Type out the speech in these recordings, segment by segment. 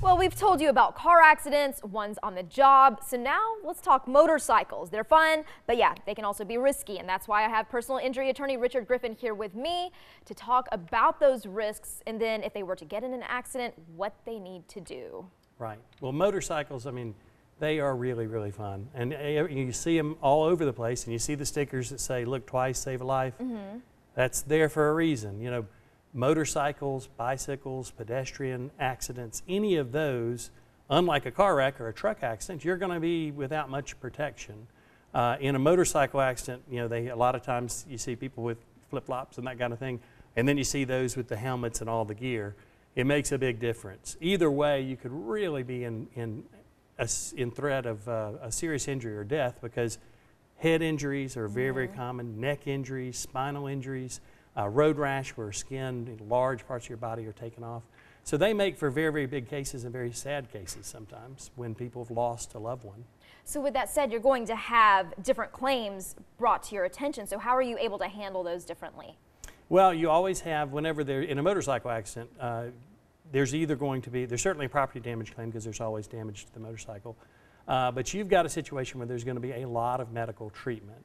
Well, we've told you about car accidents, ones on the job, so now let's talk motorcycles. They're fun, but yeah, they can also be risky, and that's why I have personal injury attorney Richard Griffin here with me to talk about those risks, and then if they were to get in an accident, what they need to do. Right. Well, motorcycles, I mean, they are really, really fun, and you see them all over the place, and you see the stickers that say, "Look twice, save a life." That's there for a reason. You know, motorcycles, bicycles, pedestrian accidents, any of those, unlike a car wreck or a truck accident, you're going to be without much protection. In a motorcycle accident, you know, a lot of times you see people with flip-flops and that kind of thing, and then you see those with the helmets and all the gear. It makes a big difference. Either way, you could really be in threat of a serious injury or death, because head injuries are very, very common, neck injuries, spinal injuries, road rash where skin, large parts of your body are taken off. So they make for very, very big cases and very sad cases sometimes when people have lost a loved one. So with that said, you're going to have different claims brought to your attention. So how are you able to handle those differently? Well, you always have, whenever they're in a motorcycle accident, there's certainly a property damage claim because there's always damage to the motorcycle. But you've got a situation where there's going to be a lot of medical treatment.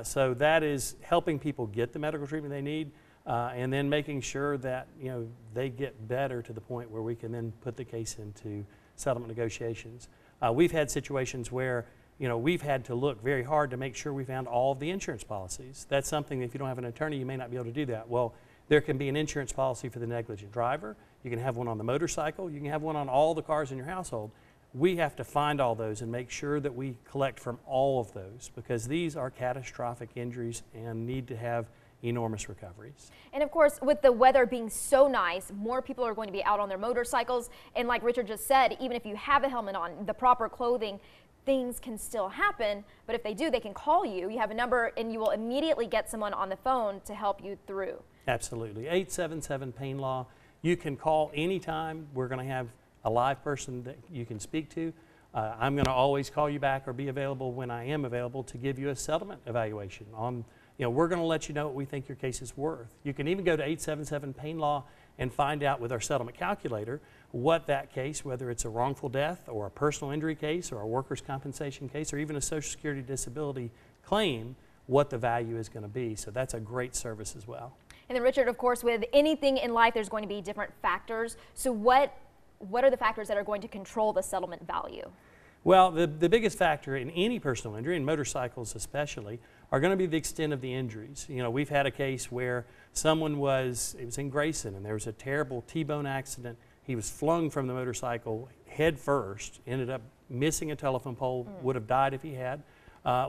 So that is helping people get the medical treatment they need, and then making sure that, you know, they get better to the point where we can then put the case into settlement negotiations. We've had situations where, you know, we've had to look very hard to make sure we found all of the insurance policies. That's something that if you don't have an attorney, you may not be able to do that. Well, there can be an insurance policy for the negligent driver. You can have one on the motorcycle. You can have one on all the cars in your household. We have to find all those and make sure that we collect from all of those, because these are catastrophic injuries and need to have enormous recoveries. And of course, with the weather being so nice, more people are going to be out on their motorcycles. And like Richard just said, even if you have a helmet on, the proper clothing, things can still happen. But if they do, they can call you. You have a number and you will immediately get someone on the phone to help you through. Absolutely. 877-PAIN-LAW. You can call anytime. We're going to have a live person that you can speak to. I'm going to always call you back or be available when I am available to give you a settlement evaluation on, you know, we're going to let you know what we think your case is worth. You can even go to 877-PAIN-LAW and find out with our settlement calculator what that case, whether it's a wrongful death or a personal injury case or a workers' compensation case or even a Social Security disability claim, what the value is going to be. So that's a great service as well. And then Richard, of course, with anything in life, there's going to be different factors. So what are the factors that are going to control the settlement value? Well, the biggest factor in any personal injury, and motorcycles especially, are going to be the extent of the injuries. You know, we've had a case where someone it was in Grayson, and there was a terrible T-bone accident. He was flung from the motorcycle head first, ended up missing a telephone pole, would have died if he had.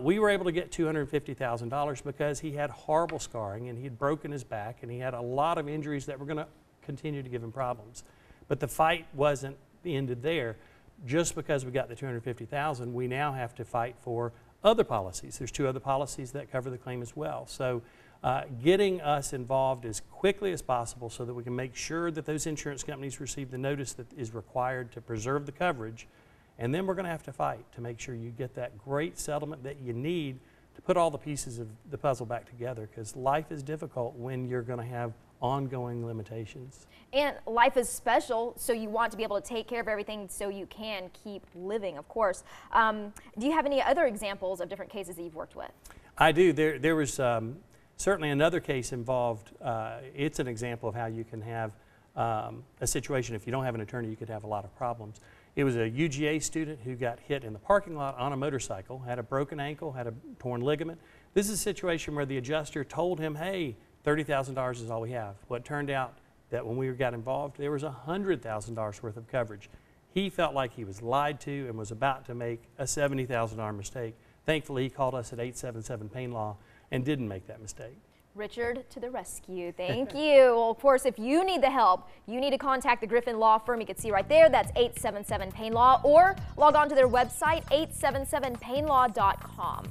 We were able to get $250,000 because he had horrible scarring and he had broken his back and he had a lot of injuries that were going to continue to give him problems. But the fight wasn't ended there. Just because we got the $250,000, we now have to fight for other policies. There's 2 other policies that cover the claim as well. So getting us involved as quickly as possible so that we can make sure that those insurance companies receive the notice that is required to preserve the coverage. And then we're going to have to fight to make sure you get that great settlement that you need to put all the pieces of the puzzle back together, because life is difficult when you're going to have ongoing limitations. And life is special, so you want to be able to take care of everything so you can keep living, of course. Do you have any other examples of different cases that you've worked with? I do. There was certainly another case involved. It's an example of how you can have a situation, if you don't have an attorney, you could have a lot of problems. It was a UGA student who got hit in the parking lot on a motorcycle, had a broken ankle, had a torn ligament. This is a situation where the adjuster told him, hey, $30,000 is all we have. Well, it turned out that when we got involved, there was $100,000 worth of coverage. He felt like he was lied to and was about to make a $70,000 mistake. Thankfully, he called us at 877-PAIN-LAW and didn't make that mistake. Richard to the rescue. Thank you. Well, of course, if you need the help, you need to contact the Griffin Law Firm. You can see right there, that's 877-PAIN-LAW, or log on to their website, 877painlaw.com.